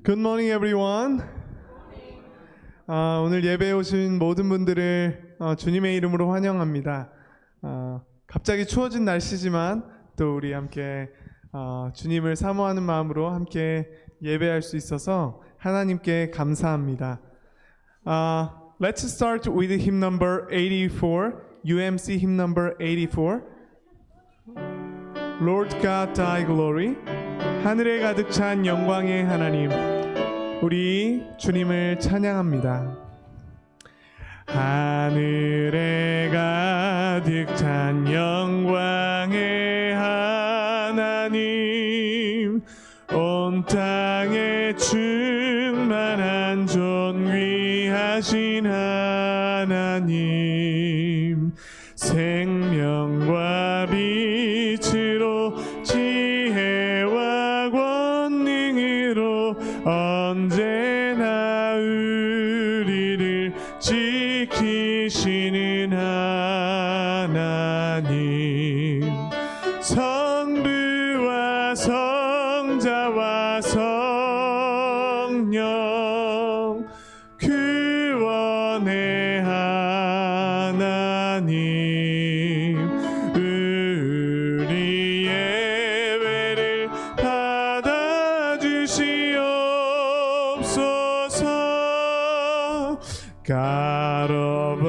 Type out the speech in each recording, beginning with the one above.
Good morning, everyone. 오늘 예배에 오신 모든 분들을 주님의 이름으로 환영합니다. 갑자기 추워진 날씨지만 또 우리 함께 주님을 사모하는 마음으로 함께 예배할 수 있어서 하나님께 감사합니다. Let's start with hymn number 84, UMC hymn number 84. Lord God, thy glory. 하늘에 가득 찬 영광의 하나님, 우리 주님을 찬양합니다. 하늘에 가득 찬 영광의 하나님, 온 땅에 충만한 존귀하신 하나님, 생명과 빛으로 지혜와 권능으로 언제나 우리를 지키시는 하나님, 성부와 성자와 성령 구원의 하나님, 우리 예배를 받아주시옵소서. God of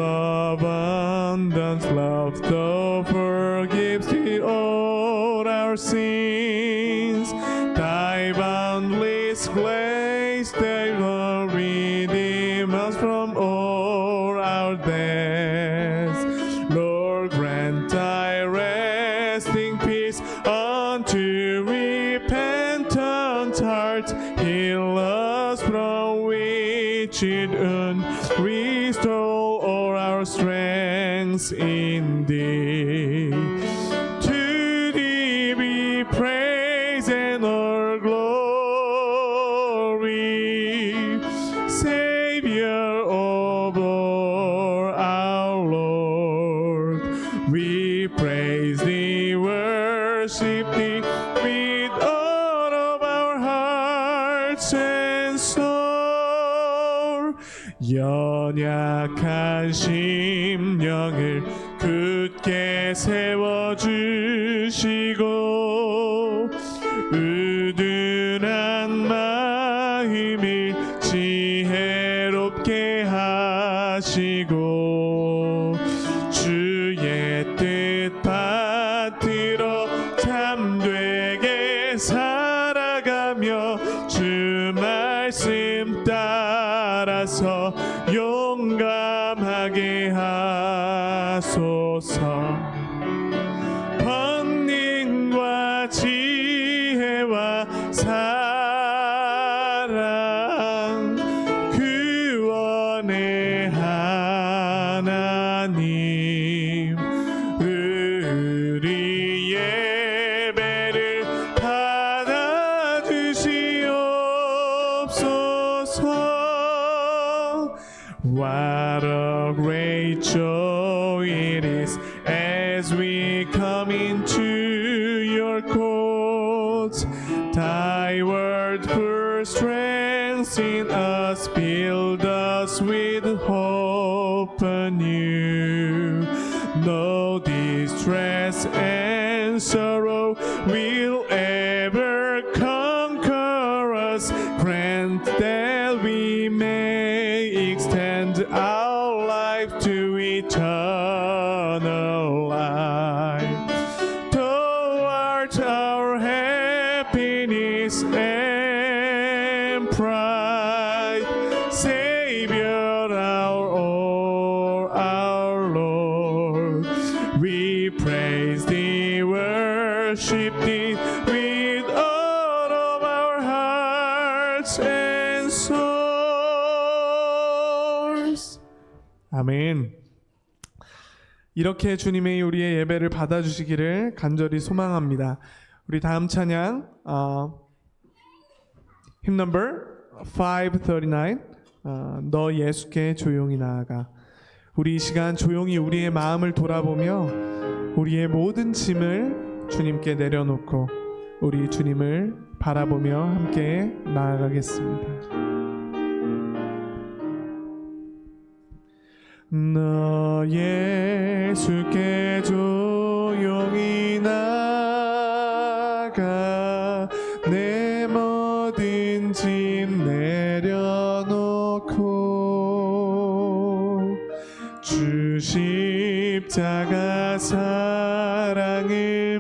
abundance, love that forgives all our sins, thy boundless grace that will redeem us from all our debts. Lord, grant thy resting peace unto repentant hearts, heal us from wretched wound, restore all our strengths in thee. To thee be praise and all glory, Savior of all our Lord. We praise thee, worship thee with all of our hearts and soul. 연약한 심령을 굳게 세워주시고, 우둔한 마음을 지혜롭게 하시고, 주의 뜻 받들어 참되게 살아가며 주 말씀 따라서 용감하게 하소서. 권능과 지혜와 사랑, 구원의 하나님, 우리 예배를 받아주시옵소서. What a great joy it is as we come into your courts. Thy word for strength in us, build us with hope anew. No distress and sorrow will ever conquer us. Grant that we may extend our life to eternal life, towards our happiness and pride. Savior our Lord, we praise thee, worship thee with all of our hearts and souls. 아멘. 이렇게 주님의 우리의 예배를 받아주시기를 간절히 소망합니다. 우리 다음 찬양 hymn number 539, 너 예수께 조용히 나아가. 우리 이 시간 조용히 우리의 마음을 돌아보며 우리의 모든 짐을 주님께 내려놓고 우리 주님을 바라보며 함께 나아가겠습니다. 너 예수께 조용히 나가 내 모든 짐 내려놓고 주 십자가 사랑을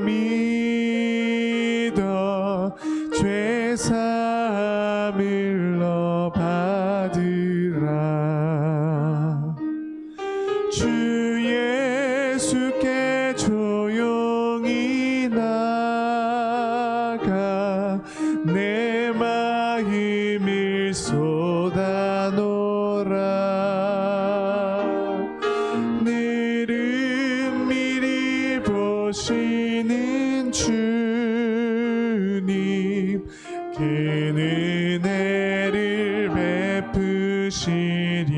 믿어 죄 사함을 너 받으라. 주 예수께 조용히 나가 내 마음을 쏟아놓으라. 늘은 미리 보시는 주님 그 은혜를 베푸시리.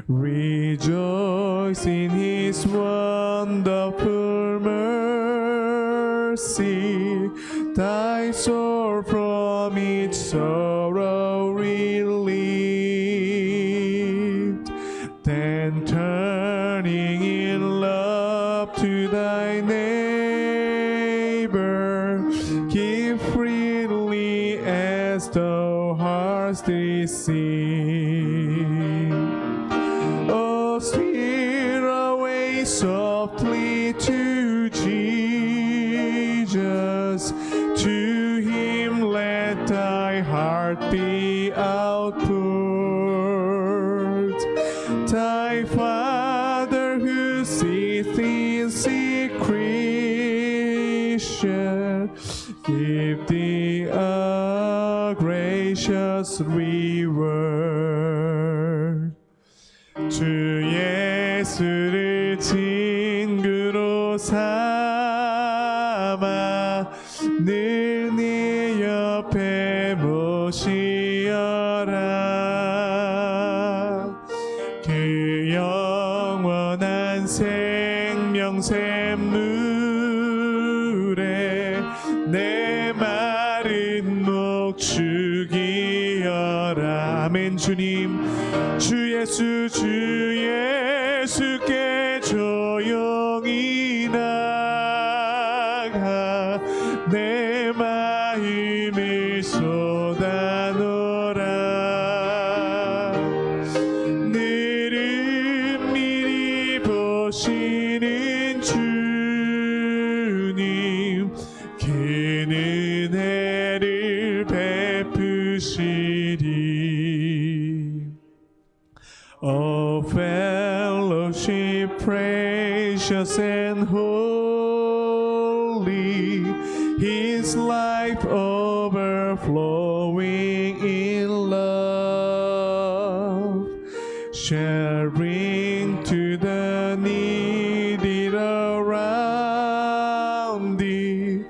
Rejoice in His wonderful mercy, thy soul from its sorrow relieved. Then turning in love to thy neighbor, give freely as thou hast received. Oh, steer away softly to Jesus, to Him let thy heart be outpoured. Thy Father who sitteth in secret shall give thee a gracious reward. 주 예수를 친구로 삼아 늘 네 옆에 모시어라. 그 영원한 생명 샘물에 내 마른 목 죽이어라. 아멘. 주님, 주 예수께 조용히 나가 내 마음을 쏟아놓으라. 늘은 미리 보시는 주님 그 은혜를 베푸시리. O fellowship precious and holy, His life overflowing in love shall bring to the needy around thee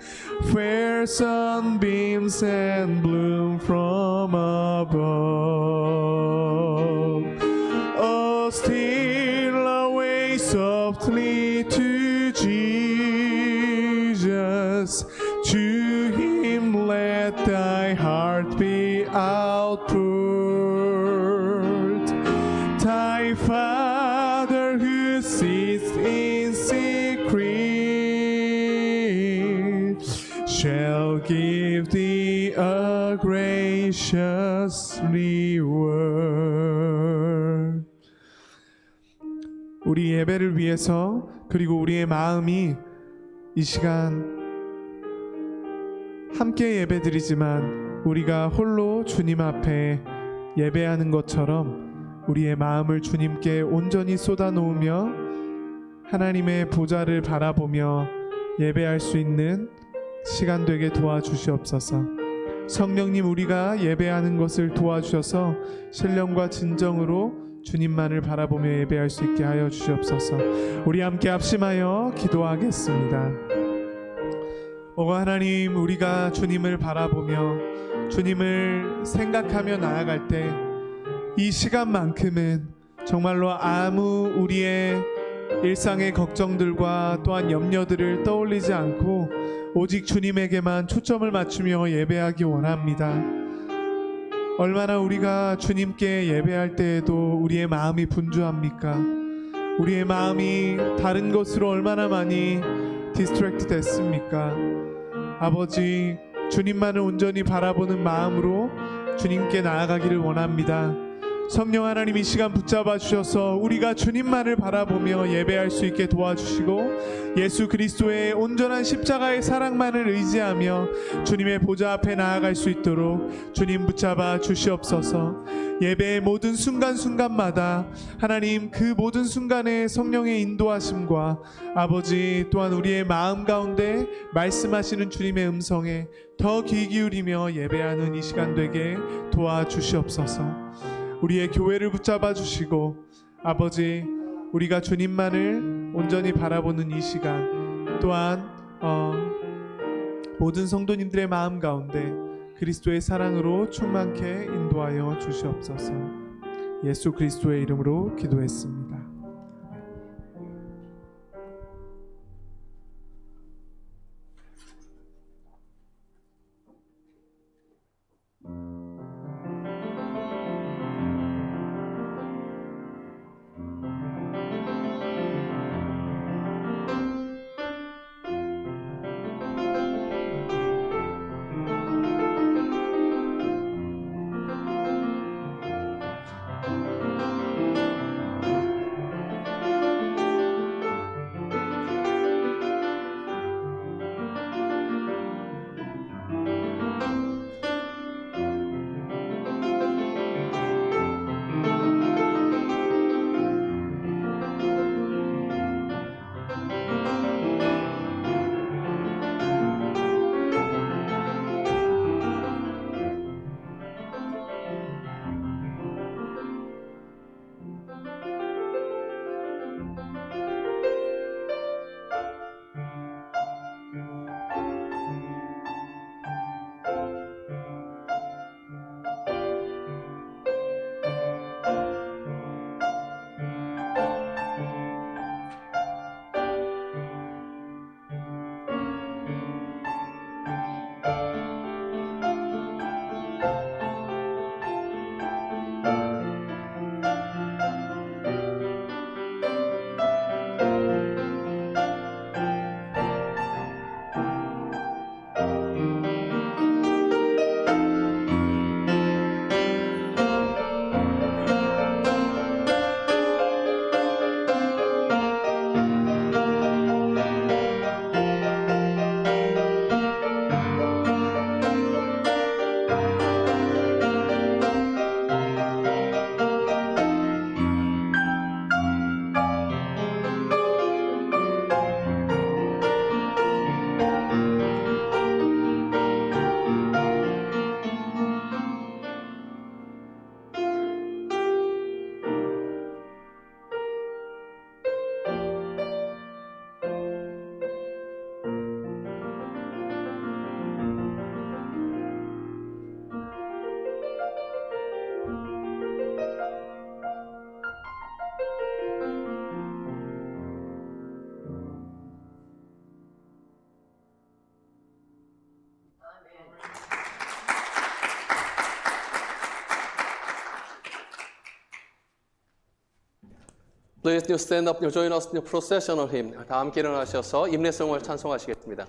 fair sunbeams and bloom from above. Steal away softly to Jesus, to Him let thy heart be outpoured. Thy Father who sits in secret shall give thee a gracious reward. 우리 예배를 위해서 그리고 우리의 마음이 이 시간 함께 예배드리지만 우리가 홀로 주님 앞에 예배하는 것처럼 우리의 마음을 주님께 온전히 쏟아놓으며 하나님의 보좌를 바라보며 예배할 수 있는 시간 되게 도와주시옵소서. 성령님, 우리가 예배하는 것을 도와주셔서 신령과 진정으로 주님만을 바라보며 예배할 수 있게 하여 주시옵소서. 우리 함께 합심하여 기도하겠습니다. 오 하나님, 우리가 주님을 바라보며 주님을 생각하며 나아갈 때 이 시간만큼은 정말로 아무 우리의 일상의 걱정들과 또한 염려들을 떠올리지 않고 오직 주님에게만 초점을 맞추며 예배하기 원합니다. 얼마나 우리가 주님께 예배할 때에도 우리의 마음이 분주합니까? 우리의 마음이 다른 것으로 얼마나 많이 디스트랙트 됐습니까? 아버지, 주님만을 온전히 바라보는 마음으로 주님께 나아가기를 원합니다. 성령 하나님, 이 시간 붙잡아 주셔서 우리가 주님만을 바라보며 예배할 수 있게 도와주시고 예수 그리스도의 온전한 십자가의 사랑만을 의지하며 주님의 보좌 앞에 나아갈 수 있도록 주님 붙잡아 주시옵소서. 예배의 모든 순간순간마다 하나님, 그 모든 순간에 성령의 인도하심과 아버지 또한 우리의 마음 가운데 말씀하시는 주님의 음성에 더 귀 기울이며 예배하는 이 시간 되게 도와주시옵소서. 우리의 교회를 붙잡아 주시고 아버지, 우리가 주님만을 온전히 바라보는 이 시간 또한 모든 성도님들의 마음 가운데 그리스도의 사랑으로 충만케 인도하여 주시옵소서. 예수 그리스도의 이름으로 기도했습니다. Please do stand up and join us in the processional hymn. 다 함께 일어나셔서 임례성을 찬송하시겠습니다.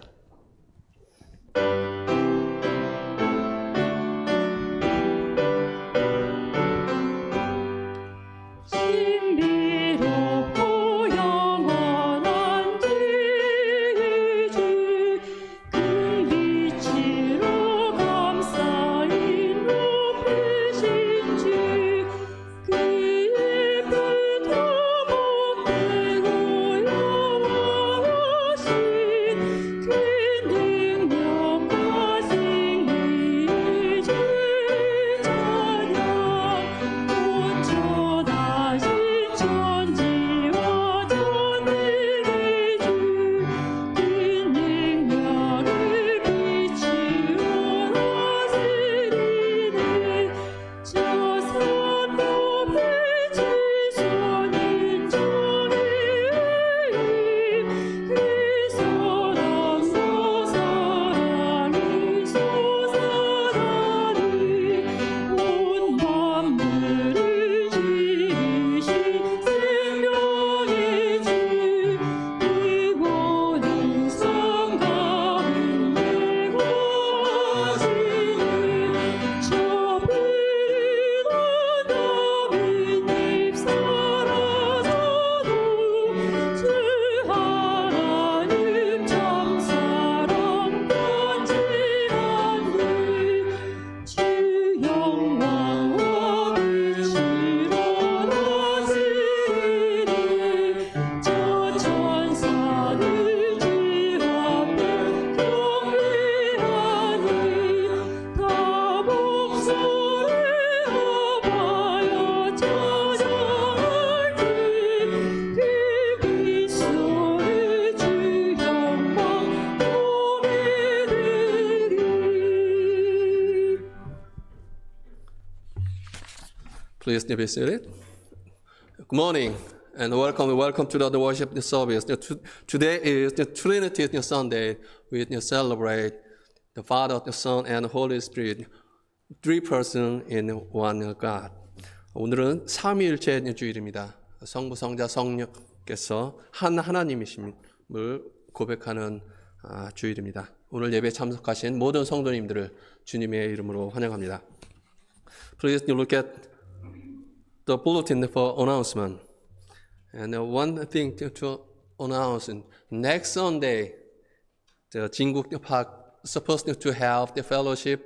그 Please be seated. Good morning and welcome to the worship service. Today is the Trinity Sunday. We celebrate the Father, the Son, and the Holy Spirit, three persons in one God. 오늘은 삼위일체 주일입니다. 성부, 성자, 성령께서 한 하나님이심을 고백하는 주일입니다. 오늘 예배에 참석하신 모든 성도님들을 주님의 이름으로 환영합니다. Please look at the bulletin for announcement. And one thing to announce, next Sunday, the Jingguk Park supposed to have the fellowship,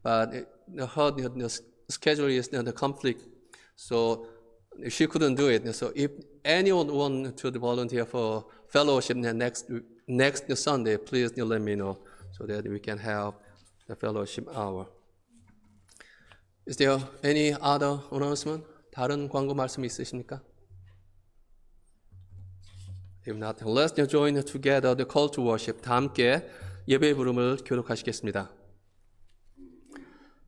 but the schedule is the conflict, so she couldn't do it. So if anyone wants to volunteer for fellowship next Sunday, please let me know so that we can have the fellowship hour. Is there any other announcement? 다른 광고 말씀 있으십니까? If not, let's join together the call to worship. 다 함께 예배 부름을 교독하시겠습니다.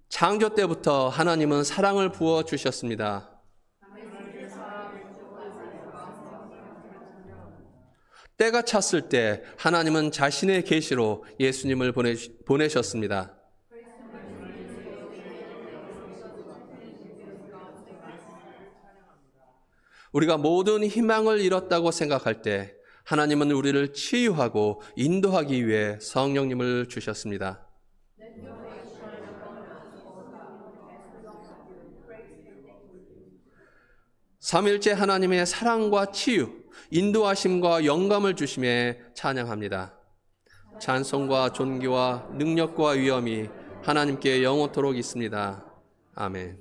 창조 때부터 하나님은 사랑을 부어 주셨습니다. 때가 찼을 때 하나님은 자신의 계시로 예수님을 보내셨습니다. 우리가 모든 희망을 잃었다고 생각할 때 하나님은 우리를 치유하고 인도하기 위해 성령님을 주셨습니다. 삼일째 하나님의 사랑과 치유, 인도하심과 영감을 주심에 찬양합니다. 찬송과 존귀와 능력과 위엄이 하나님께 영원토록 있습니다. 아멘.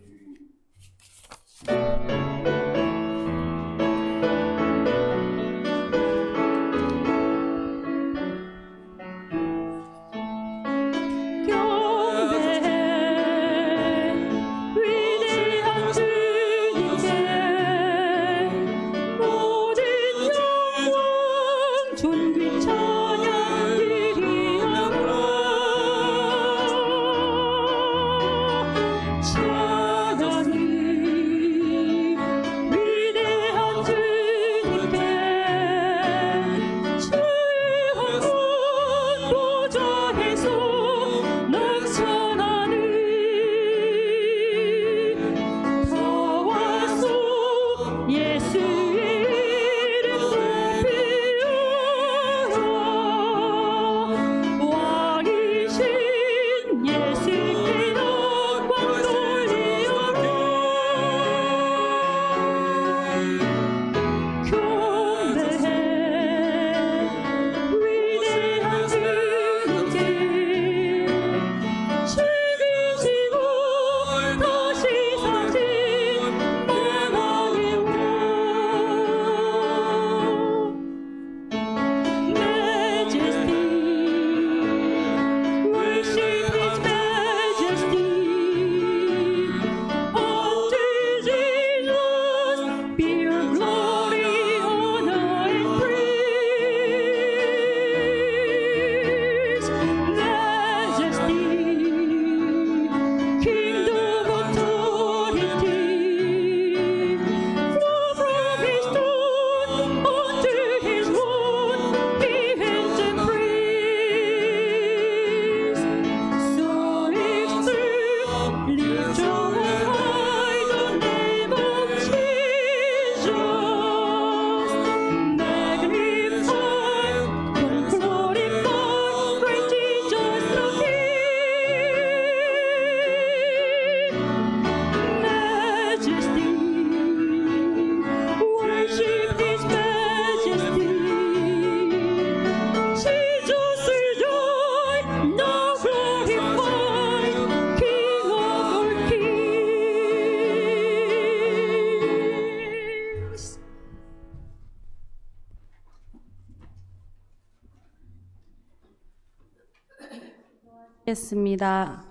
하겠습니다.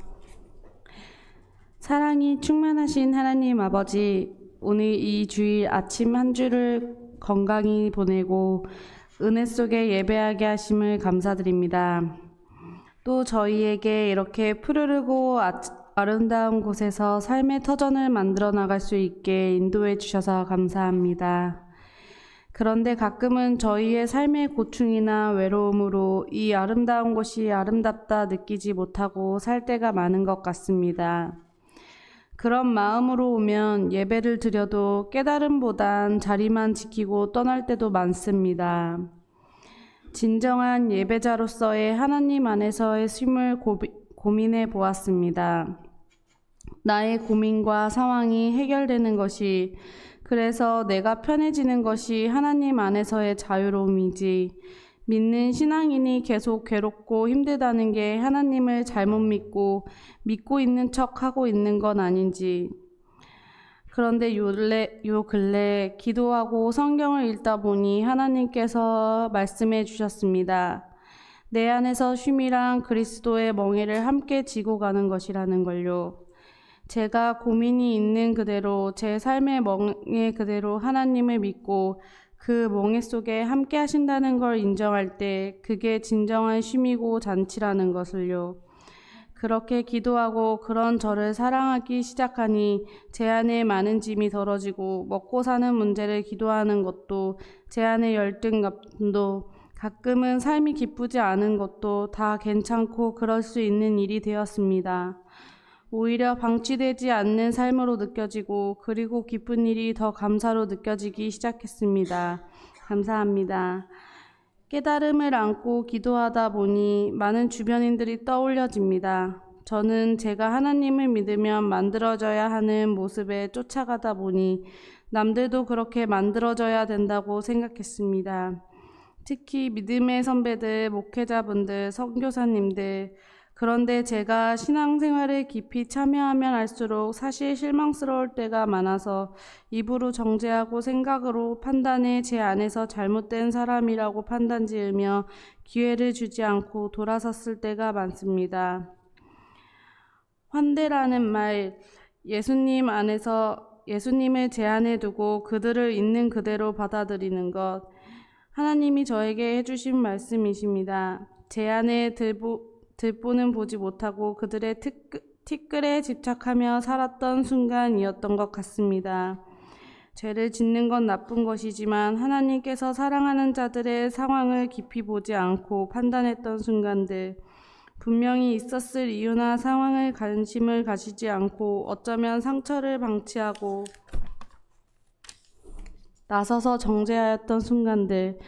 사랑이 충만하신 하나님 아버지, 오늘 이 주일 아침 한 주를 건강히 보내고 은혜 속에 예배하게 하심을 감사드립니다. 또 저희에게 이렇게 푸르르고 아름다운 곳에서 삶의 터전을 만들어 나갈 수 있게 인도해 주셔서 감사합니다. 그런데 가끔은 저희의 삶의 고충이나 외로움으로 이 아름다운 곳이 아름답다 느끼지 못하고 살 때가 많은 것 같습니다. 그런 마음으로 오면 예배를 드려도 깨달음보단 자리만 지키고 떠날 때도 많습니다. 진정한 예배자로서의 하나님 안에서의 쉼을 고민해 보았습니다. 나의 고민과 상황이 해결되는 것이, 그래서 내가 편해지는 것이 하나님 안에서의 자유로움이지, 믿는 신앙인이 계속 괴롭고 힘들다는 게 하나님을 잘못 믿고 있는 척하고 있는 건 아닌지. 그런데 요 근래 기도하고 성경을 읽다 보니 하나님께서 말씀해 주셨습니다. 내 안에서 쉼이랑 그리스도의 멍에를 함께 지고 가는 것이라는 걸요. 제가 고민이 있는 그대로 제 삶의 멍에 그대로 하나님을 믿고 그 멍에 속에 함께 하신다는 걸 인정할 때 그게 진정한 쉼이고 잔치라는 것을요. 그렇게 기도하고 그런 저를 사랑하기 시작하니 제 안에 많은 짐이 덜어지고 먹고 사는 문제를 기도하는 것도, 제 안의 열등감도, 가끔은 삶이 기쁘지 않은 것도 다 괜찮고 그럴 수 있는 일이 되었습니다. 오히려 방치되지 않는 삶으로 느껴지고, 그리고 기쁜 일이 더 감사로 느껴지기 시작했습니다. 감사합니다. 깨달음을 안고 기도하다 보니 많은 주변인들이 떠올려집니다. 저는 제가 하나님을 믿으면 만들어져야 하는 모습에 쫓아가다 보니 남들도 그렇게 만들어져야 된다고 생각했습니다. 특히 믿음의 선배들, 목회자분들, 선교사님들. 그런데 제가 신앙생활에 깊이 참여하면 할수록 사실 실망스러울 때가 많아서 입으로 정죄하고 생각으로 판단해 제 안에서 잘못된 사람이라고 판단 지으며 기회를 주지 않고 돌아섰을 때가 많습니다. 환대라는 말, 예수님을 제 안에 두고 그들을 있는 그대로 받아들이는 것, 하나님이 저에게 해주신 말씀이십니다. 제 안에 들보는 보지 못하고 그들의 티끌에 집착하며 살았던 순간이었던 것 같습니다. 죄를 짓는 건 나쁜 것이지만 하나님께서 사랑하는 자들의 상황을 깊이 보지 않고 판단했던 순간들, 분명히 있었을 이유나 상황을 관심을 가지지 않고 어쩌면 상처를 방치하고 나서서 정죄하였던 순간들,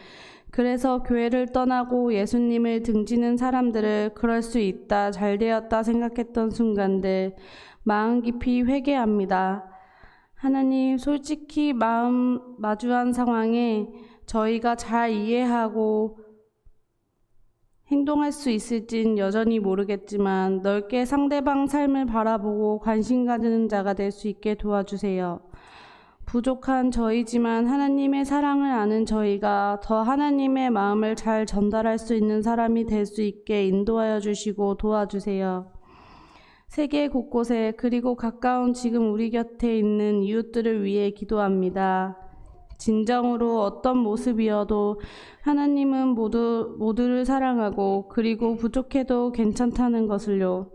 그래서 교회를 떠나고 예수님을 등지는 사람들을 그럴 수 있다, 잘 되었다 생각했던 순간들, 마음 깊이 회개합니다. 하나님, 솔직히 마음 마주한 상황에 저희가 잘 이해하고 행동할 수 있을진 여전히 모르겠지만 넓게 상대방 삶을 바라보고 관심 가지는 자가 될 수 있게 도와주세요. 부족한 저희지만 하나님의 사랑을 아는 저희가 더 하나님의 마음을 잘 전달할 수 있는 사람이 될 수 있게 인도하여 주시고 도와주세요. 세계 곳곳에, 그리고 가까운 지금 우리 곁에 있는 이웃들을 위해 기도합니다. 진정으로 어떤 모습이어도 하나님은 모두를 사랑하고, 그리고 부족해도 괜찮다는 것을요.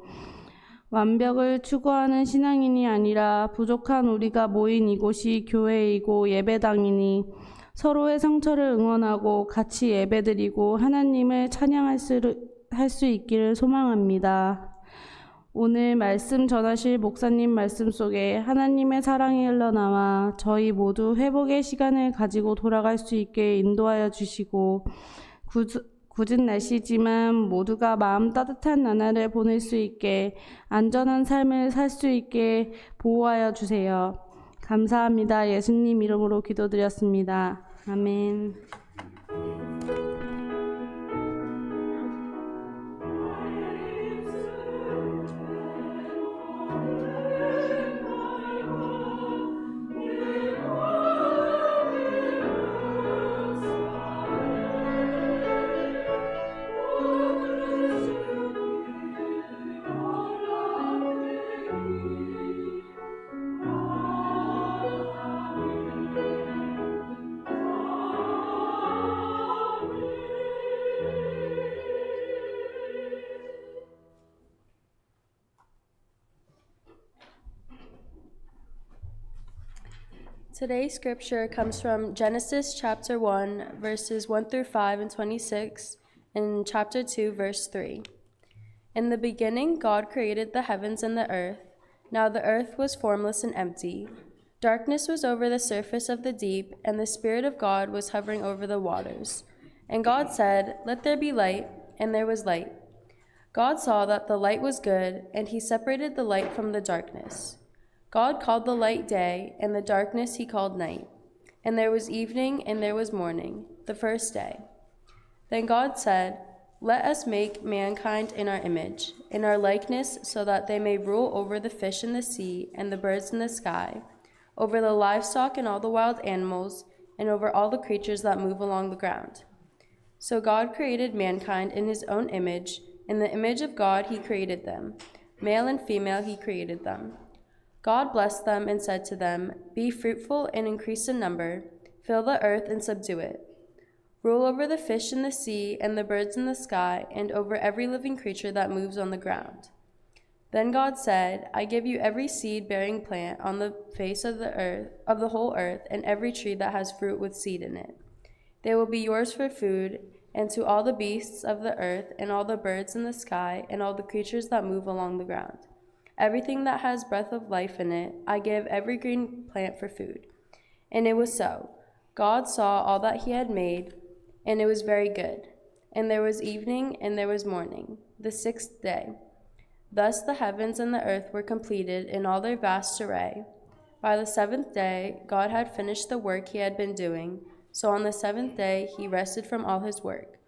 완벽을 추구하는 신앙인이 아니라 부족한 우리가 모인 이곳이 교회이고 예배당이니 서로의 상처를 응원하고 같이 예배드리고 하나님을 찬양할 수 있기를 소망합니다. 오늘 말씀 전하실 목사님 말씀 속에 하나님의 사랑이 흘러나와 저희 모두 회복의 시간을 가지고 돌아갈 수 있게 인도하여 주시고, 굳은 날씨지만 모두가 마음 따뜻한 나날을 보낼 수 있게 안전한 삶을 살 수 있게 보호하여 주세요. 감사합니다. 예수님 이름으로 기도드렸습니다. 아멘. Today's scripture comes from Genesis chapter 1, verses 1 through 5 and 26, and chapter 2, verse 3. In the beginning, God created the heavens and the earth. Now the earth was formless and empty. Darkness was over the surface of the deep, and the Spirit of God was hovering over the waters. And God said, "Let there be light," and there was light. God saw that the light was good, and he separated the light from the darkness. God called the light day, and the darkness he called night. And there was evening, and there was morning, the first day. Then God said, "Let us make mankind in our image, in our likeness, so that they may rule over the fish in the sea and the birds in the sky, over the livestock and all the wild animals, and over all the creatures that move along the ground." So God created mankind in his own image. In the image of God he created them. Male and female he created them. God blessed them and said to them, "Be fruitful and increase in number, fill the earth and subdue it. Rule over the fish in the sea and the birds in the sky, and over every living creature that moves on the ground." Then God said, "I give you every seed-bearing plant on the face of the earth, of the whole earth, and every tree that has fruit with seed in it. They will be yours for food, and to all the beasts of the earth, and all the birds in the sky, and all the creatures that move along the ground. Everything that has breath of life in it, I give every green plant for food." And it was so. God saw all that he had made, and it was very good. And there was evening, and there was morning, the sixth day. Thus the heavens and the earth were completed in all their vast array. By the seventh day, God had finished the work he had been doing, so on the seventh day he rested from all his work.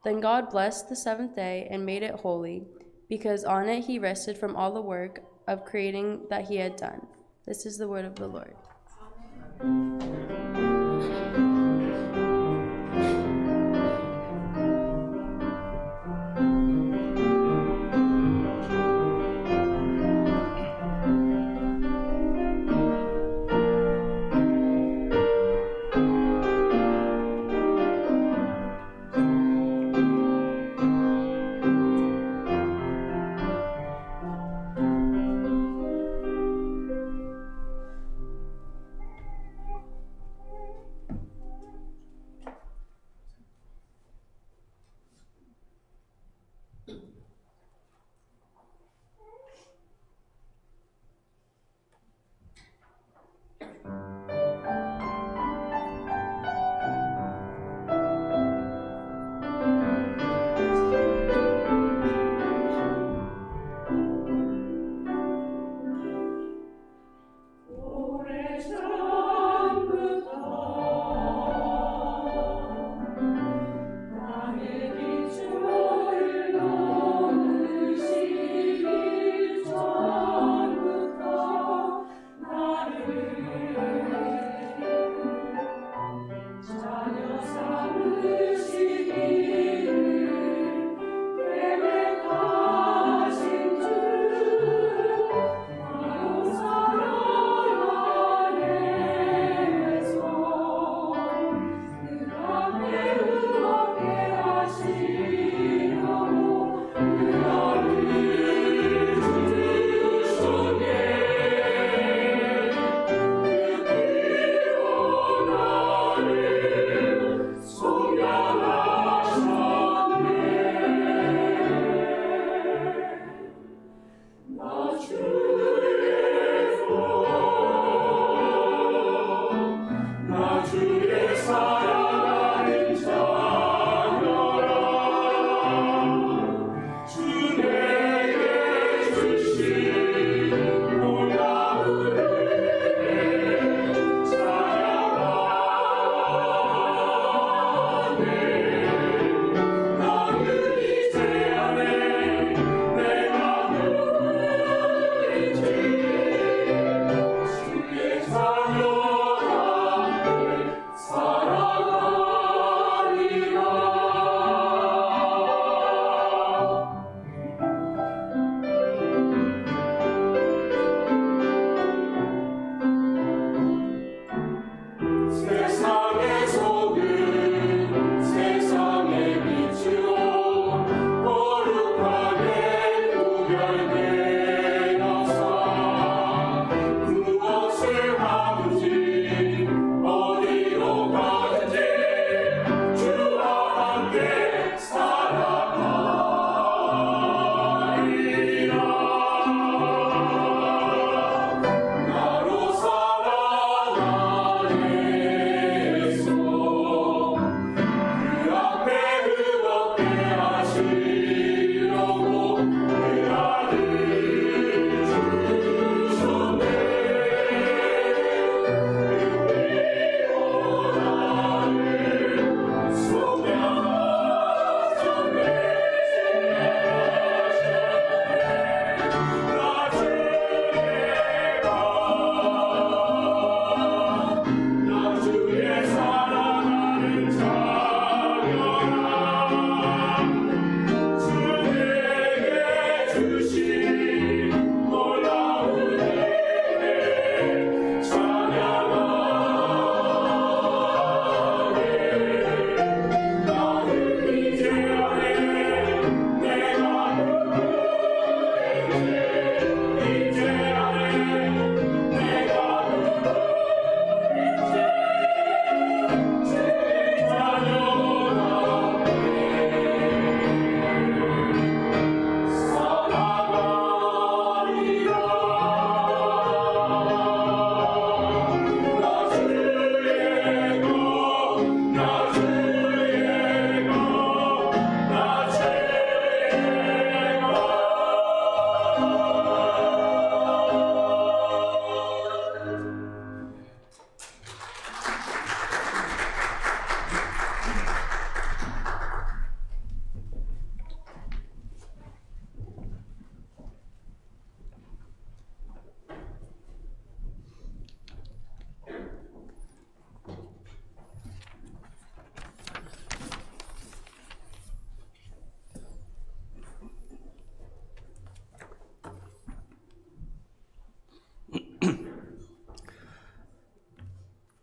Then God blessed the seventh day and made it holy, because on it he rested from all the work of creating that he had done. This is the word of the Lord.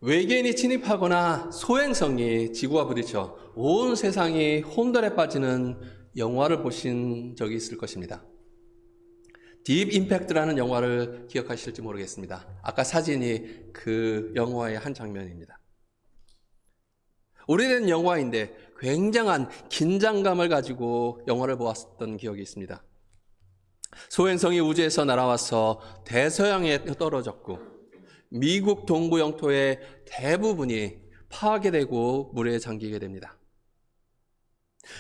외계인이 침입하거나 소행성이 지구와 부딪혀 온 세상이 혼돈에 빠지는 영화를 보신 적이 있을 것입니다. 딥 임팩트라는 영화를 기억하실지 모르겠습니다. 아까 사진이 그 영화의 한 장면입니다. 오래된 영화인데 굉장한 긴장감을 가지고 영화를 보았던 기억이 있습니다. 소행성이 우주에서 날아와서 대서양에 떨어졌고 미국 동부 영토의 대부분이 파괴되고 물에 잠기게 됩니다.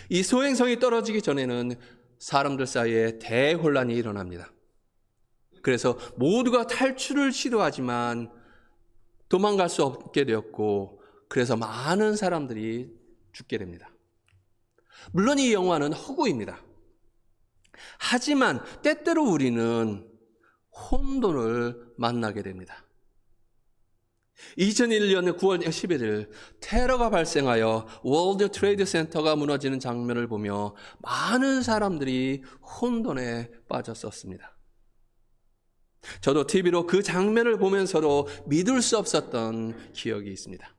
이 소행성이 떨어지기 전에는 사람들 사이에 대혼란이 일어납니다. 그래서 모두가 탈출을 시도하지만 도망갈 수 없게 되었고, 그래서 많은 사람들이 죽게 됩니다. 물론 이 영화는 허구입니다. 하지만 때때로 우리는 혼돈을 만나게 됩니다. 2001년 9월 11일 테러가 발생하여 월드 트레이드 센터가 무너지는 장면을 보며 많은 사람들이 혼돈에 빠졌었습니다. 저도 TV로 그 장면을 보면서도 믿을 수 없었던 기억이 있습니다.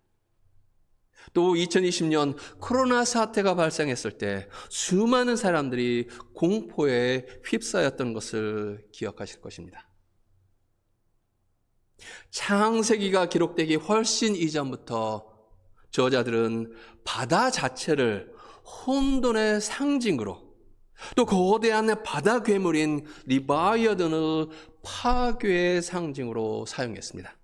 또 2020년 코로나 사태가 발생했을 때 수많은 사람들이 공포에 휩싸였던 것을 기억하실 것입니다. 창세기가 기록되기 훨씬 이전부터 저자들은 바다 자체를 혼돈의 상징으로, 또 거대한 바다 괴물인 리바이어던을 파괴의 상징으로 사용했습니다.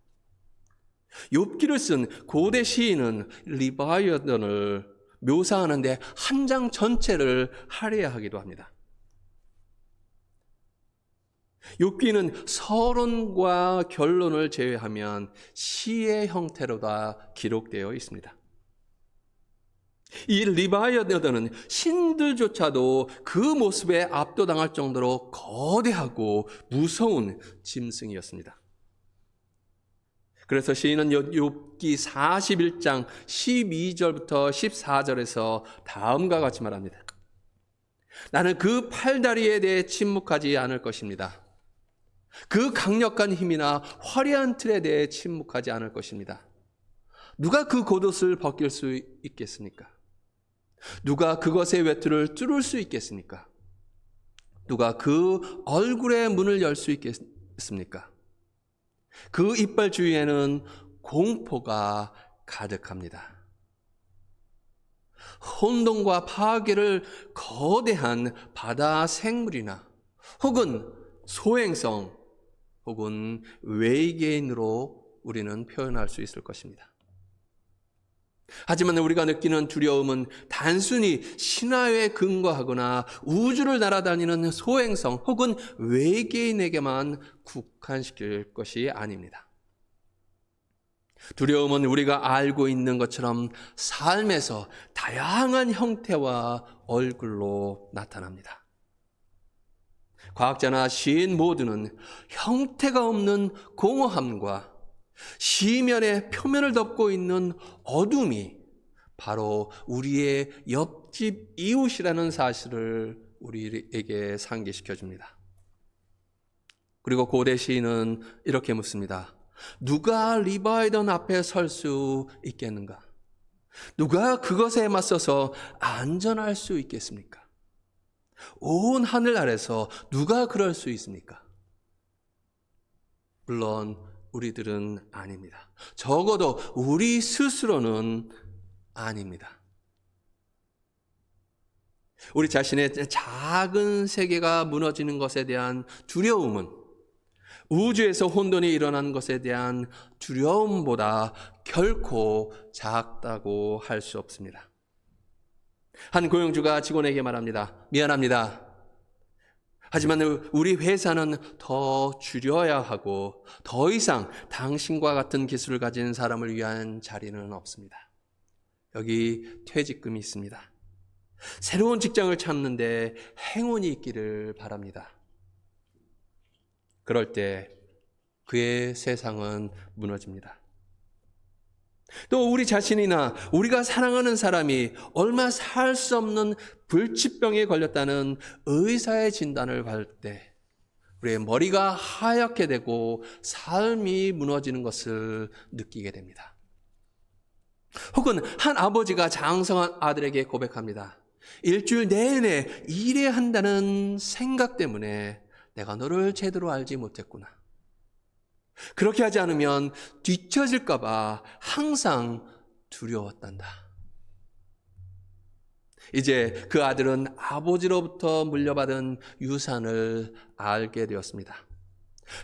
욥기를 쓴 고대 시인은 리바이어던을 묘사하는데 한 장 전체를 할애하기도 합니다. 욥기는 서론과 결론을 제외하면 시의 형태로 다 기록되어 있습니다. 이 리바이어던은 신들조차도 그 모습에 압도당할 정도로 거대하고 무서운 짐승이었습니다. 그래서 시인은 욥기 41장 12절부터 14절에서 다음과 같이 말합니다. 나는 그 팔다리에 대해 침묵하지 않을 것입니다. 그 강력한 힘이나 화려한 틀에 대해 침묵하지 않을 것입니다. 누가 그 겉옷을 벗길 수 있겠습니까? 누가 그것의 외투를 뚫을 수 있겠습니까? 누가 그 얼굴의 문을 열 수 있겠습니까? 그 이빨 주위에는 공포가 가득합니다. 혼돈과 파괴를 거대한 바다 생물이나 혹은 소행성 혹은 외계인으로 우리는 표현할 수 있을 것입니다. 하지만 우리가 느끼는 두려움은 단순히 신화에 근거하거나 우주를 날아다니는 소행성 혹은 외계인에게만 국한시킬 것이 아닙니다. 두려움은 우리가 알고 있는 것처럼 삶에서 다양한 형태와 얼굴로 나타납니다. 과학자나 시인 모두는 형태가 없는 공허함과 시면의 표면을 덮고 있는 어둠이 바로 우리의 옆집 이웃이라는 사실을 우리에게 상기시켜 줍니다. 그리고 고대 시인은 이렇게 묻습니다. 누가 리바이던 앞에 설 수 있겠는가? 누가 그것에 맞서서 안전할 수 있겠습니까? 온 하늘 아래서 누가 그럴 수 있습니까? 물론 우리들은 아닙니다. 적어도 우리 스스로는 아닙니다. 우리 자신의 작은 세계가 무너지는 것에 대한 두려움은 우주에서 혼돈이 일어난 것에 대한 두려움보다 결코 작다고 할 수 없습니다. 한 고용주가 직원에게 말합니다. 미안합니다. 하지만 우리 회사는 더 줄여야 하고 더 이상 당신과 같은 기술을 가진 사람을 위한 자리는 없습니다. 여기 퇴직금이 있습니다. 새로운 직장을 찾는데 행운이 있기를 바랍니다. 그럴 때 그의 세상은 무너집니다. 또 우리 자신이나 우리가 사랑하는 사람이 얼마 살 수 없는 불치병에 걸렸다는 의사의 진단을 받을 때 우리의 머리가 하얗게 되고 삶이 무너지는 것을 느끼게 됩니다. 혹은 한 아버지가 장성한 아들에게 고백합니다. 일주일 내내 일해야 한다는 생각 때문에 내가 너를 제대로 알지 못했구나. 그렇게 하지 않으면 뒤처질까 봐 항상 두려웠단다. 이제 그 아들은 아버지로부터 물려받은 유산을 알게 되었습니다.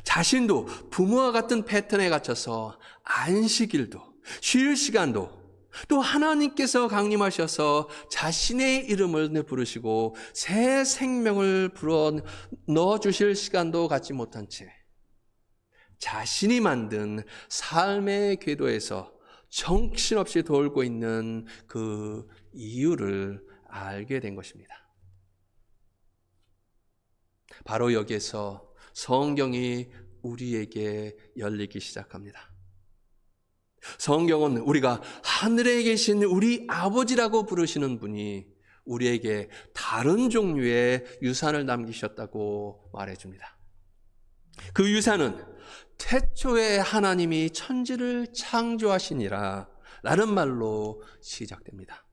자신도 부모와 같은 패턴에 gat혀서 안식일도, 쉴 시간도, 또 하나님께서 강림하셔서 자신의 이름을 부르시고 새 생명을 불어 넣어주실 시간도 갖지 못한 채 자신이 만든 삶의 궤도에서 정신없이 돌고 있는 그 이유를 알게 된 것입니다. 바로 여기에서 성경이 우리에게 열리기 시작합니다. 성경은 우리가 하늘에 계신 우리 아버지라고 부르시는 분이 우리에게 다른 종류의 유산을 남기셨다고 말해줍니다. 그 유산은 태초에 하나님이 천지를 창조하시니라 라는 말로 시작됩니다.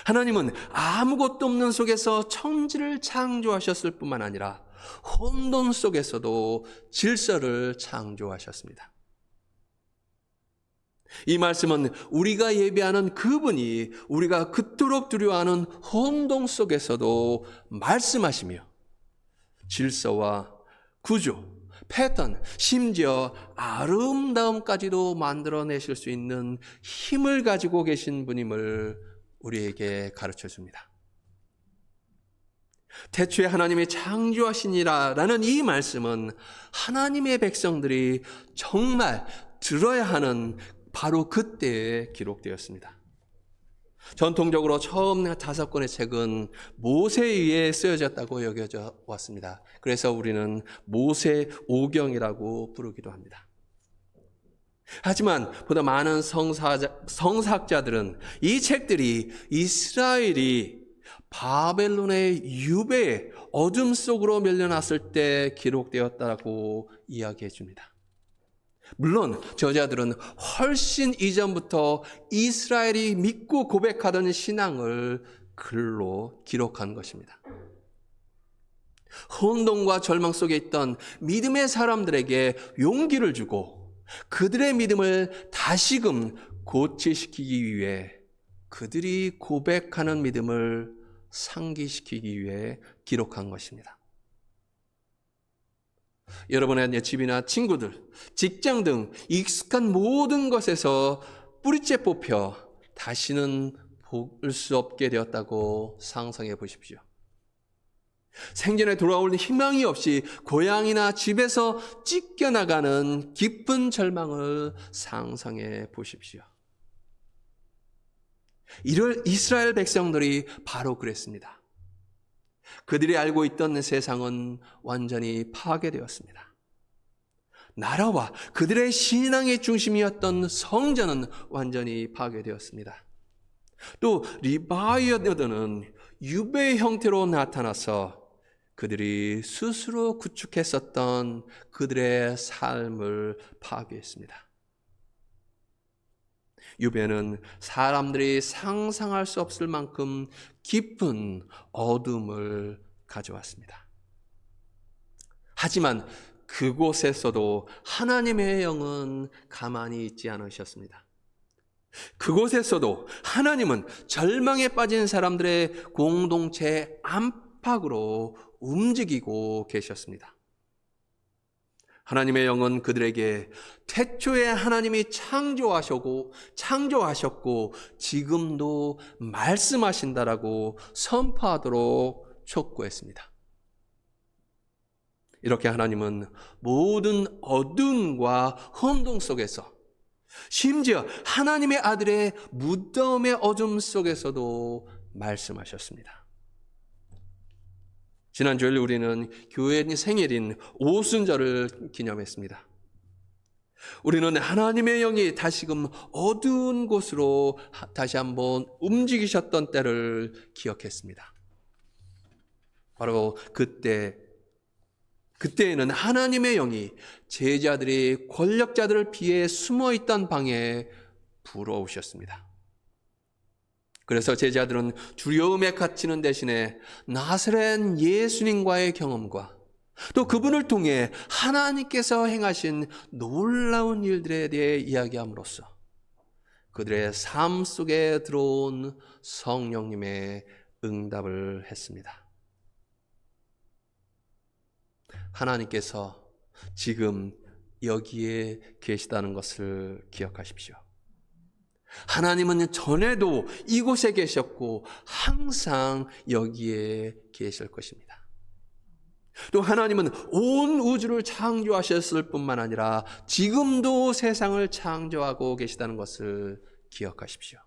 하나님은 아무것도 없는 속에서 천지를 창조하셨을 뿐만 아니라 혼돈 속에서도 질서를 창조하셨습니다. 이 말씀은 우리가 예배하는 그분이 우리가 그토록 두려워하는 혼동 속에서도 말씀하시며 질서와 구조, 패턴, 심지어 아름다움까지도 만들어내실 수 있는 힘을 가지고 계신 분임을 우리에게 가르쳐 줍니다. 태초에 하나님이 창조하시니라 라는 이 말씀은 하나님의 백성들이 정말 들어야 하는 바로 그때에 기록되었습니다. 전통적으로 처음 5권의 책은 모세에 의해 쓰여졌다고 여겨져 왔습니다. 그래서 우리는 모세오경이라고 부르기도 합니다. 하지만 보다 많은 성사학자들은 이 책들이 이스라엘이 바벨론의 유배의 어둠 속으로 밀려났을 때 기록되었다고 이야기해 줍니다. 물론 저자들은 훨씬 이전부터 이스라엘이 믿고 고백하던 신앙을 글로 기록한 것입니다. 혼돈과 절망 속에 있던 믿음의 사람들에게 용기를 주고 그들의 믿음을 다시금 고치시키기 위해 그들이 고백하는 믿음을 상기시키기 위해 기록한 것입니다. 여러분의 집이나 친구들, 직장 등 익숙한 모든 것에서 뿌리째 뽑혀 다시는 볼 수 없게 되었다고 상상해 보십시오. 생전에 돌아올 희망이 없이 고향이나 집에서 찢겨나가는 깊은 절망을 상상해 보십시오. 이럴 이스라엘 백성들이 바로 그랬습니다. 그들이 알고 있던 세상은 완전히 파괴되었습니다. 나라와 그들의 신앙의 중심이었던 성전은 완전히 파괴되었습니다. 또 리바이어들은 유배의 형태로 나타나서 그들이 스스로 구축했었던 그들의 삶을 파괴했습니다. 유배는 사람들이 상상할 수 없을 만큼 깊은 어둠을 가져왔습니다. 하지만 그곳에서도 하나님의 영은 가만히 있지 않으셨습니다. 그곳에서도 하나님은 절망에 빠진 사람들의 공동체 안팎으로 움직이고 계셨습니다. 하나님의 영은 그들에게 태초에 하나님이 창조하셨고 지금도 말씀하신다라고 선포하도록 촉구했습니다. 이렇게 하나님은 모든 어둠과 혼동 속에서 심지어 하나님의 아들의 무덤의 어둠 속에서도 말씀하셨습니다. 지난주에 우리는 교회 생일인 오순절을 기념했습니다. 우리는 하나님의 영이 다시금 어두운 곳으로 다시 한번 움직이셨던 때를 기억했습니다. 바로 그때에는 하나님의 영이 제자들이 권력자들을 피해 숨어있던 방에 부러우셨습니다. 그래서 제자들은 두려움에 갇히는 대신에 나사렛 예수님과의 경험과 또 그분을 통해 하나님께서 행하신 놀라운 일들에 대해 이야기함으로써 그들의 삶 속에 들어온 성령님의 응답을 했습니다. 하나님께서 지금 여기에 계시다는 것을 기억하십시오. 하나님은 전에도 이곳에 계셨고 항상 여기에 계실 것입니다. 또 하나님은 온 우주를 창조하셨을 뿐만 아니라 지금도 세상을 창조하고 계시다는 것을 기억하십시오.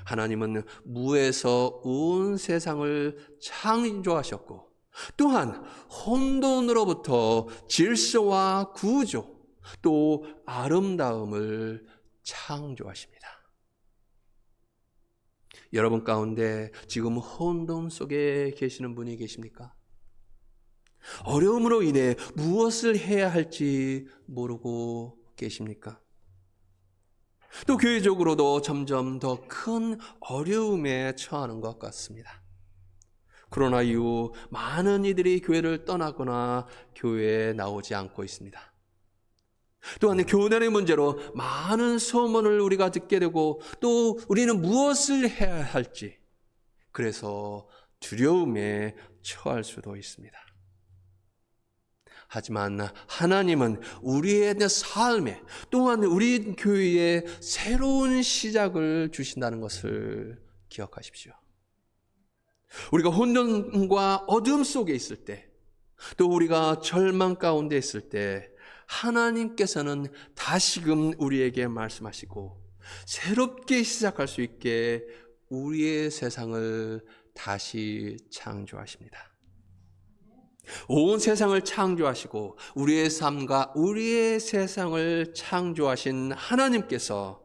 하나님은 무에서 온 세상을 창조하셨고 또한 혼돈으로부터 질서와 구조 또 아름다움을 창조하십니다. 여러분 가운데 지금 혼돈 속에 계시는 분이 계십니까? 어려움으로 인해 무엇을 해야 할지 모르고 계십니까? 또 교회적으로도 점점 더 큰 어려움에 처하는 것 같습니다. 코로나 이후 많은 이들이 교회를 떠나거나 교회에 나오지 않고 있습니다. 또한 교단의 문제로 많은 소문을 우리가 듣게 되고 또 우리는 무엇을 해야 할지 그래서 두려움에 처할 수도 있습니다. 하지만 하나님은 우리의 삶에 또한 우리 교회에 새로운 시작을 주신다는 것을 기억하십시오. 우리가 혼돈과 어둠 속에 있을 때, 또 우리가 절망 가운데 있을 때 하나님께서는 다시금 우리에게 말씀하시고 새롭게 시작할 수 있게 우리의 세상을 다시 창조하십니다. 온 세상을 창조하시고 우리의 삶과 우리의 세상을 창조하신 하나님께서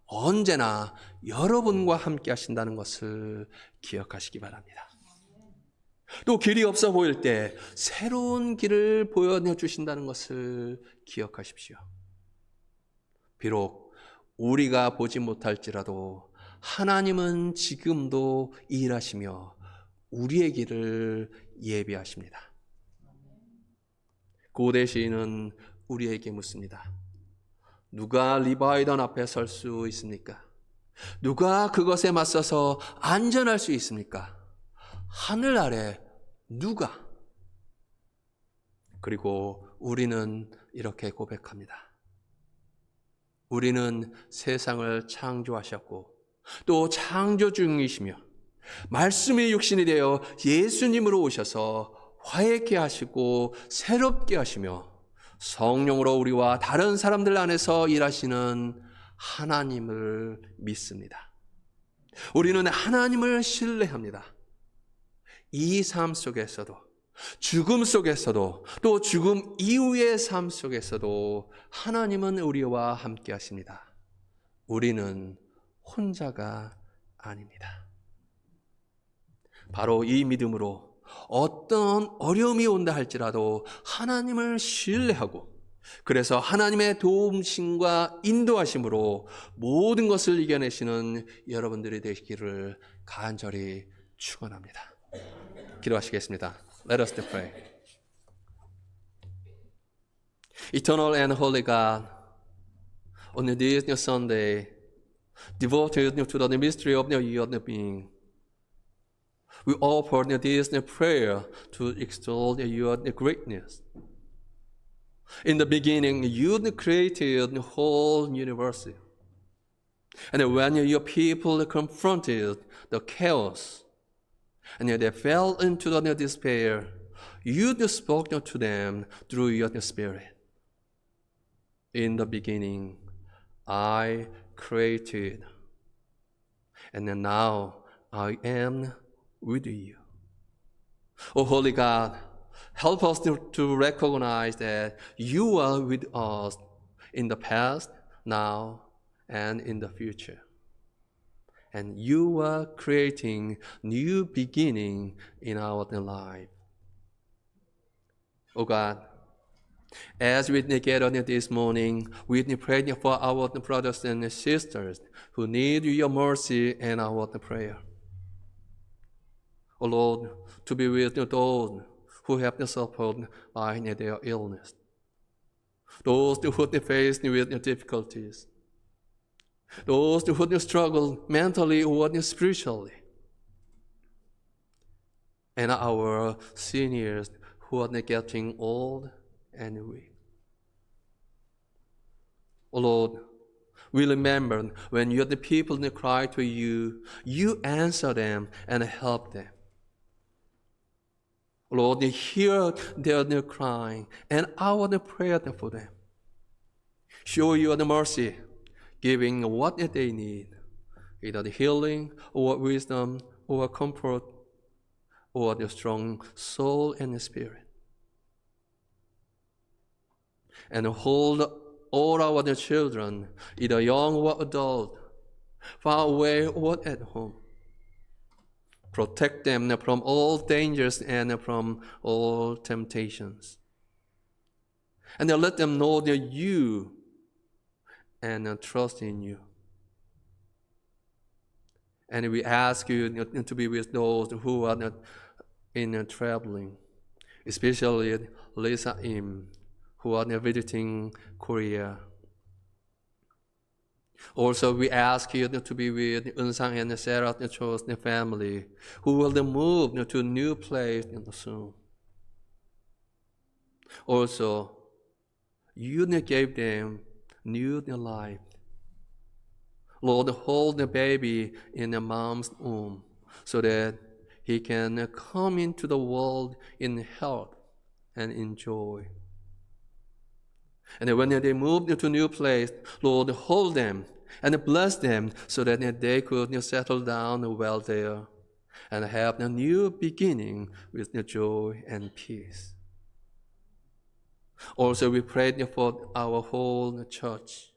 언제나 여러분과 함께 하신다는 것을 기억하시기 바랍니다. 또 길이 없어 보일 때 새로운 길을 보여주신다는 것을 기억하십시오. 비록 우리가 보지 못할지라도 하나님은 지금도 일하시며 우리의 길을 예비하십니다. 고대 시인은 우리에게 묻습니다. 누가 리바이던 앞에 설 수 있습니까? 누가 그것에 맞서서 안전할 수 있습니까? 하늘 아래 누가? 그리고 우리는 이렇게 고백합니다. 우리는 세상을 창조하셨고 또 창조 중이시며 말씀이 육신이 되어 예수님으로 오셔서 화해케 하시고 새롭게 하시며 성령으로 우리와 다른 사람들 안에서 일하시는 하나님을 믿습니다. 우리는 하나님을 신뢰합니다. 이 삶 속에서도 죽음 속에서도 또 죽음 이후의 삶 속에서도 하나님은 우리와 함께 하십니다. 우리는 혼자가 아닙니다. 바로 이 믿음으로 어떤 어려움이 온다 할지라도 하나님을 신뢰하고 그래서 하나님의 도움심과 인도하심으로 모든 것을 이겨내시는 여러분들이 되시기를 간절히 축원합니다. 기도하시겠습니다. Let us pray. Eternal and holy God, on this new Sunday, devoted to the mystery of your being, we offer this prayer to extol your greatness. In the beginning, you created the whole universe. And when your people confronted the chaos, and they fell into the despair, you spoke to them through your Spirit. In the beginning, I created, and now I am with you. Oh, Holy God, help us to recognize that you are with us in the past, now, and in the future. And you are creating new beginning in our life. Oh God, As we gather this morning, we pray for our brothers and sisters who need your mercy and our prayer. O Lord, to be with those who have suffered by their illness, those who face with difficulties, those who struggle mentally or spiritually, and our seniors who are getting old and weak. O Lord, we remember when you the people cry to you, you answer them and help them. Lord, you hear their crying and our prayer for them. Show your mercy, giving what they need, either the healing or wisdom or comfort or the strong soul and spirit. And hold all our children, either young or adult, far away or at home. Protect them from all dangers and from all temptations. And let them know that you and trust in you. And we ask you to be with those who are not in traveling, especially Lisa Im, who are visiting Korea. Also, we ask you to be with Eun-sang and Sarah Cho's family, who will move to a new place soon. Also, you gave them new life. Lord, hold the baby in the mom's womb so that he can come into the world in health and in joy. And when they move to a new place, Lord, hold them and bless them so that they could settle down well there and have a new beginning with joy and peace. Also, we pray for our whole church.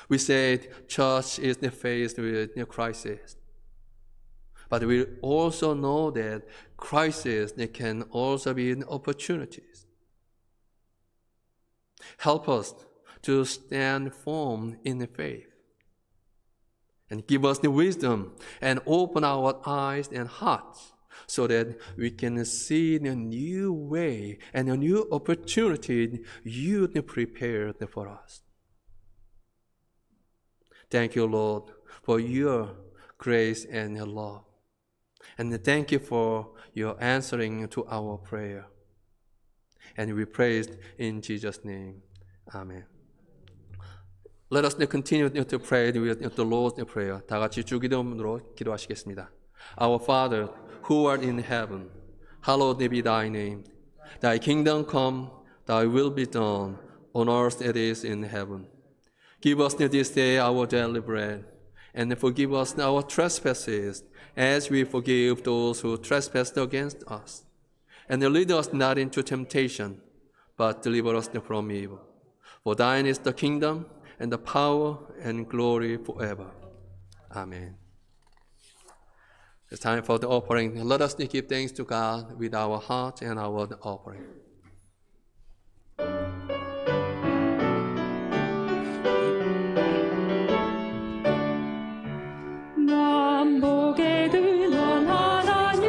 We said church is faced with crisis. But we also know that crisis can also be opportunities. Help us to stand firm in the faith and give us the wisdom and open our eyes and hearts so that we can see the new way and the new opportunity you prepared for us. Thank you, Lord, for your grace and your love. And thank you for your answering to our prayer. And we praise in Jesus' name. Amen. Let us continue to pray with the Lord's Prayer. 다 같이 주기도문으로 기도하시겠습니다. Our Father, who art in heaven, hallowed be thy name. Thy kingdom come, thy will be done, on earth as it is in heaven. Give us this day our daily bread, and forgive us our trespasses, as we forgive those who trespass against us. And lead us not into temptation, but deliver us from evil. For thine is the kingdom, and the power, and glory forever. Amen. It's time for the offering. Let us give thanks to God with our heart and our offering. 만복에 드는 하나님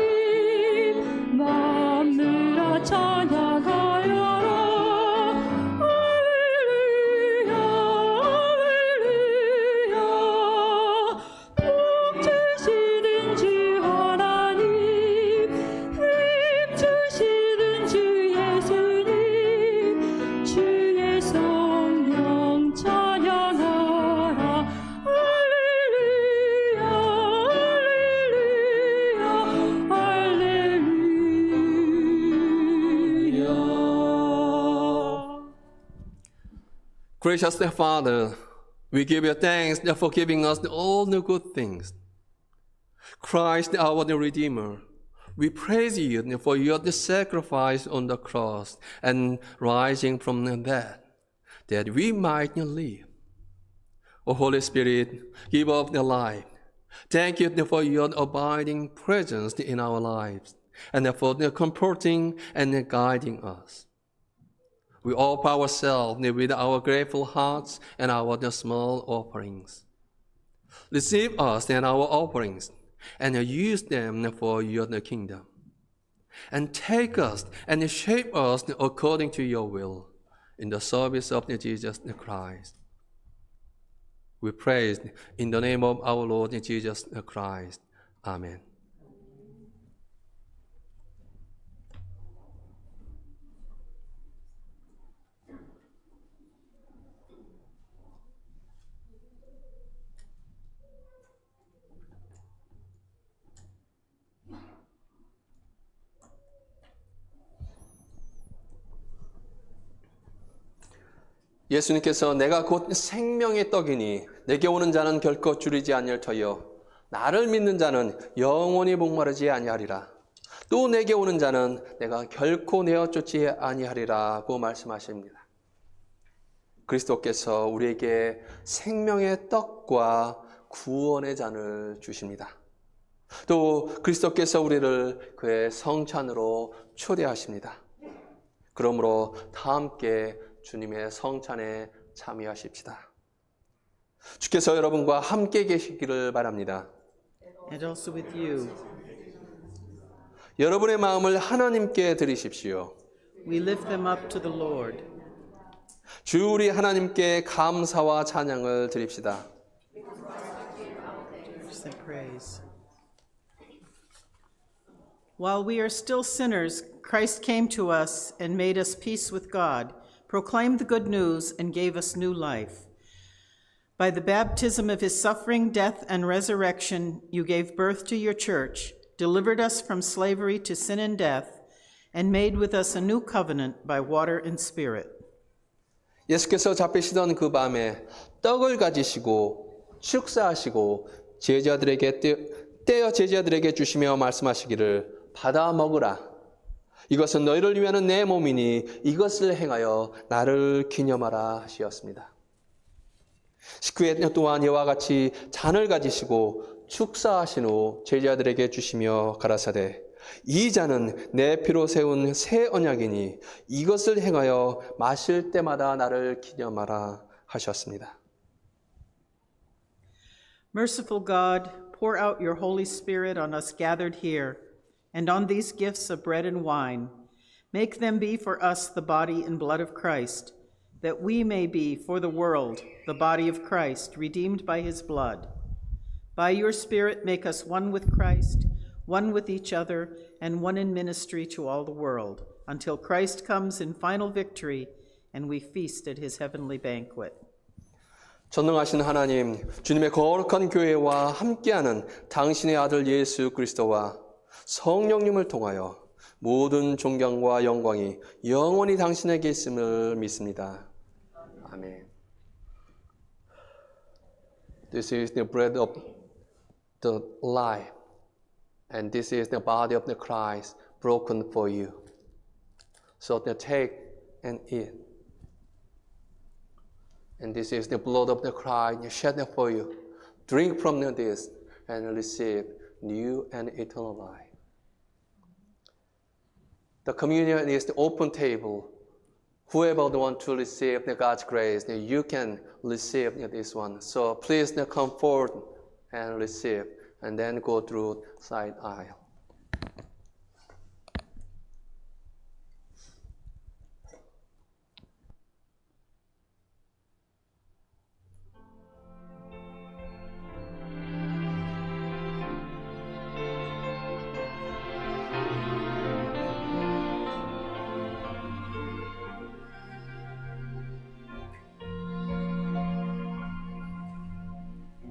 만물아 찬양하여라 할렐루야 할렐루야 복 주시는 주 하나님 힘 주시는 주 예수님 주의 성령 찬양하라 Gracious Father, we give you thanks for giving us all the good things. Christ, our Redeemer, we praise you for your sacrifice on the cross and rising from the dead, that we might live. O Holy Spirit, give us the life. Thank you for your abiding presence in our lives, and for comforting and guiding us. We offer ourselves with our grateful hearts and our small offerings. Receive us and our offerings and use them for your kingdom. And take us and shape us according to your will in the service of Jesus Christ. We pray in the name of our Lord Jesus Christ. Amen. 예수님께서 내가 곧 생명의 떡이니 내게 오는 자는 결코 줄이지 아니할 터여 나를 믿는 자는 영원히 목마르지 아니하리라. 또 내게 오는 자는 내가 결코 내어 쫓지 아니하리라고 말씀하십니다. 그리스도께서 우리에게 생명의 떡과 구원의 잔을 주십니다. 또 그리스도께서 우리를 그의 성찬으로 초대하십니다. 그러므로 다 함께 주님의 성찬에 참여하십시다. 주께서 여러분과 함께 계시기를 바랍니다. And also with you. 여러분의 마음을 하나님께 드리십시오. We lift them up to the Lord. 주 우리 하나님께 감사와 찬양을 드립시다. And praise. While we are still sinners, Christ came to us and made us peace with God, proclaimed the good news, and gave us new life. By the baptism of his suffering, death, and resurrection, you gave birth to your church, delivered us from slavery to sin and death, and made with us a new covenant by water and spirit. 예수께서 잡히시던 그 밤에 떡을 가지시고 축사하시고 떼어 제자들에게 주시며 말씀하시기를 받아 먹으라. 이것은 너희를 위하는 내 몸이니 이것을 행하여 나를 기념하라 하시었습니다. 식후에 또한 이와 같이 잔을 가지시고 축사하신 후 제자들에게 주시며 가라사대 이 잔은 내 피로 세운 새 언약이니 이것을 행하여 마실 때마다 나를 기념하라 하셨습니다. Merciful God, pour out your Holy Spirit on us gathered here, and on these gifts of bread and wine. Make them be for us the body and blood of Christ, that we may be for the world the body of Christ, redeemed by his blood. By your Spirit, make us one with Christ, one with each other, and one in ministry to all the world, until Christ comes in final victory and we feast at his heavenly banquet. 전능하신 하나님, 주님의 거룩한 교회와 함께하는 당신의 아들 예수 그리스도와 성령님을 통하여 모든 존경과 영광이 영원히 당신에게 있음을 믿습니다. 아멘. This is the bread of the life, and this is the body of the Christ broken for you. So take and eat. And this is the blood of the Christ shed for you. Drink from this and receive new and eternal life. The communion is the open table. Whoever wants to receive God's grace, you can receive this one. So please come forward and receive, and then go through side aisle.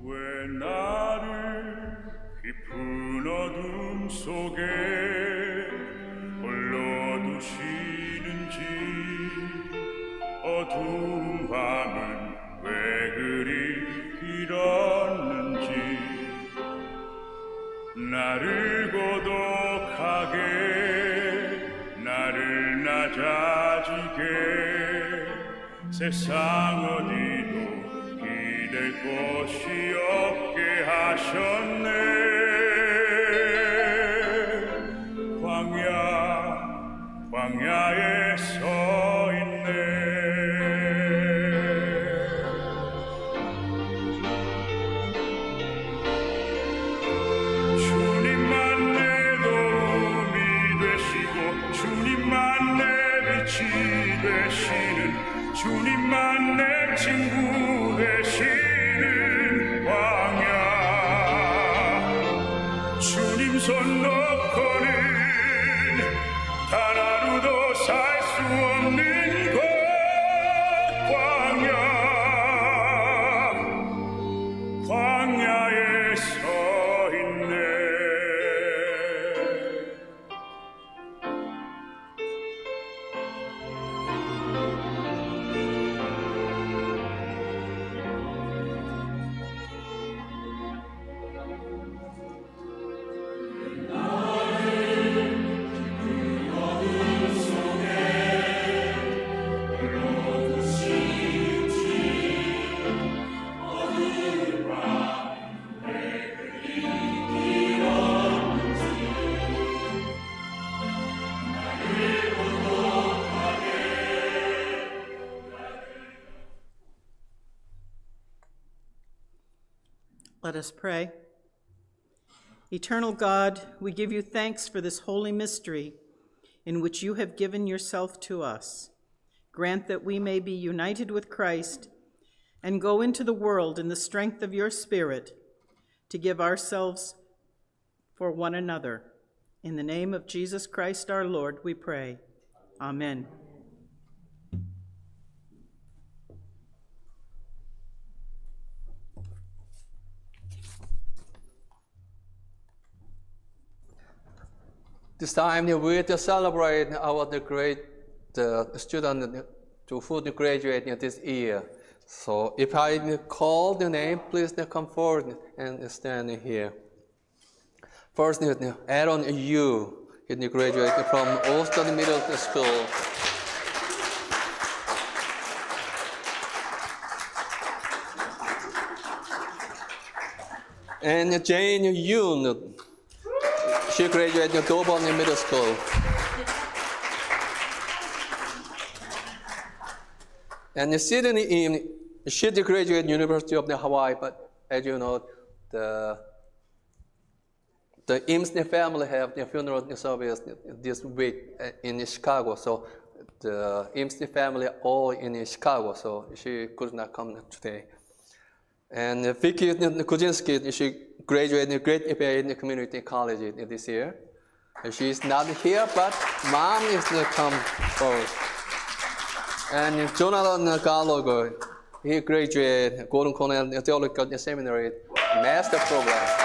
왜 나를 깊은 어둠 속에 홀로 두시는지 어두운 밤은 왜 그리 길었는지 나를 고독하게 나를 낮아지게 세상 어디도 기댈 곳이 없게 하셨네. 광야 친구 되시는 광야 주님 손 놓고는 단 하루도 살 수 없는 곳 광야에 서 있네. Let us pray. Eternal God, we give you thanks for this holy mystery in which you have given yourself to us. Grant that we may be united with Christ and go into the world in the strength of your Spirit to give ourselves for one another. In the name of Jesus Christ our Lord, we pray. Amen. This time we celebrate our great student to who graduate this year. So if I call the name, please come forward and stand here. First, Aaron Yu, he graduated from Austin Middle School. And Jane Yoon, she graduated Dobon Middle School. And Sydney Im, she graduated University of Hawaii, but as you know, the Im's family have their funeral service this week in Chicago. So the Im's family all in Chicago, so she could not come today. And Vicky Kuzinski, she graduated Great Bay Community College this year. She's not here, but mom is come forward. And Jonathan Gallagher, he graduated Gordon Cornell Theological Seminary Master Program.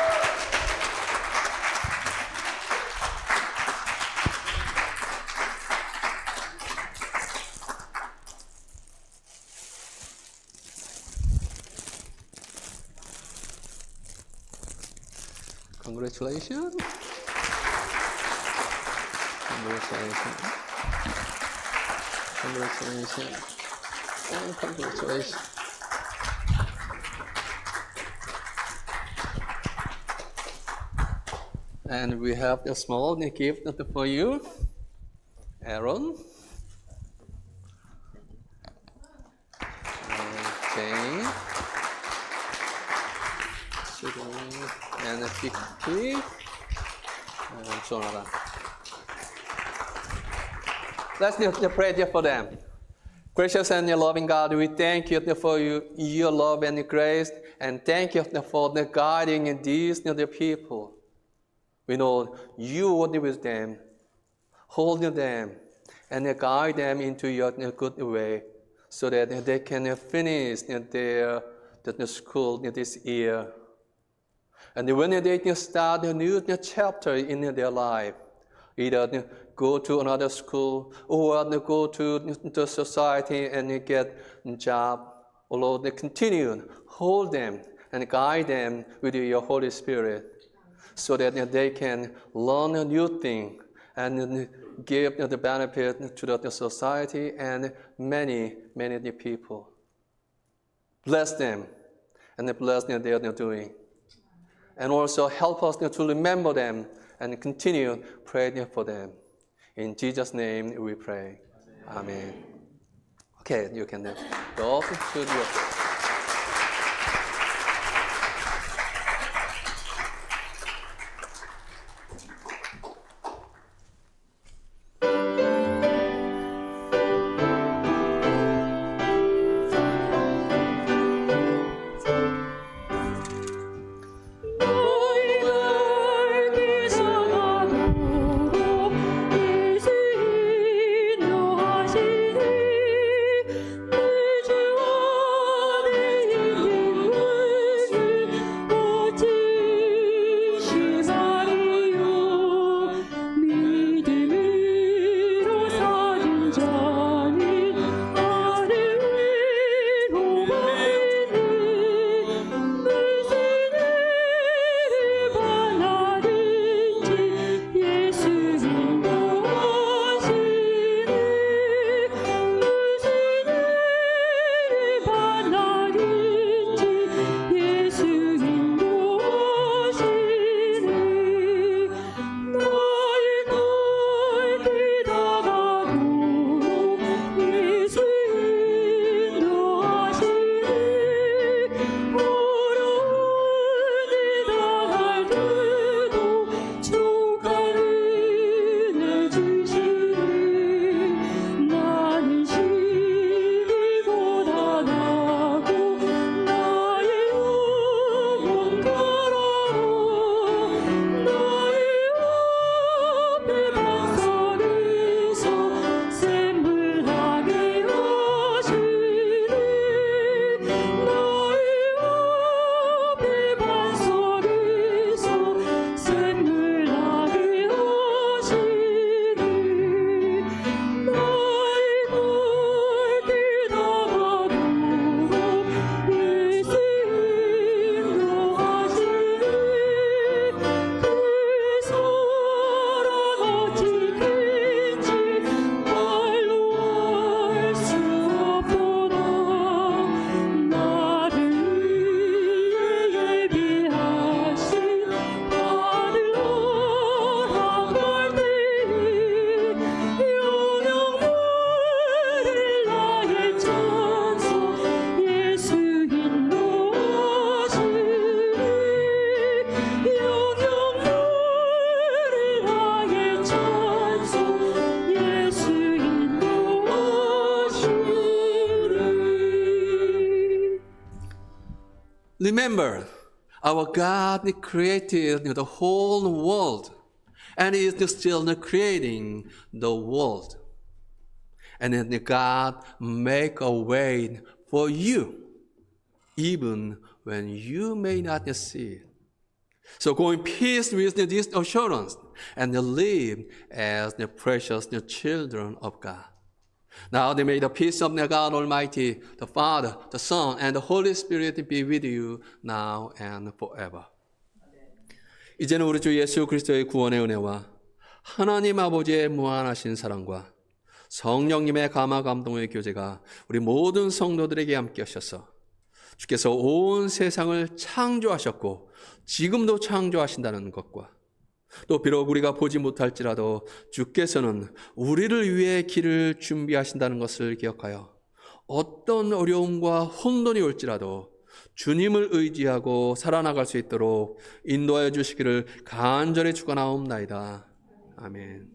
Congratulations. Congratulations. Congratulations. And congratulations. And we have a small gift for you, Aaron. Okay. And Vicky and Jonathan. Let's pray for them. Gracious and loving God, we thank you for your love and grace, and thank you for the guiding these people. We know you will be with them, holding them, and guide them into your good way, so that they can finish their school this year. And when they start a new chapter in their life, either go to another school or go to the society and get a job, or Lord, they continue, hold them and guide them with your Holy Spirit, so that they can learn a new thing and give the benefit to the society and many, many people. Bless them and bless what they are doing. And also help us to remember them and continue praying for them. In Jesus' name we pray. Amen. Okay, you can go to your Remember, our God created the whole world, and He is still creating the world. And then God make a way for you, even when you may not see it. So go in peace with this assurance and live as the precious children of God. Now may the peace of God Almighty, the Father, the Son, and the Holy Spirit be with you now and forever. 이제는 우리 주 예수 그리스도의 구원의 은혜와 하나님 아버지의 무한하신 사랑과 성령님의 감화 감동의 교제가 우리 모든 성도들에게 함께 하셔서 주께서 온 세상을 창조하셨고 지금도 창조하신다는 것과 또 비록 우리가 보지 못할지라도 주께서는 우리를 위해 길을 준비하신다는 것을 기억하여 어떤 어려움과 혼돈이 올지라도 주님을 의지하고 살아나갈 수 있도록 인도하여 주시기를 간절히 축원하옵나이다. 아멘.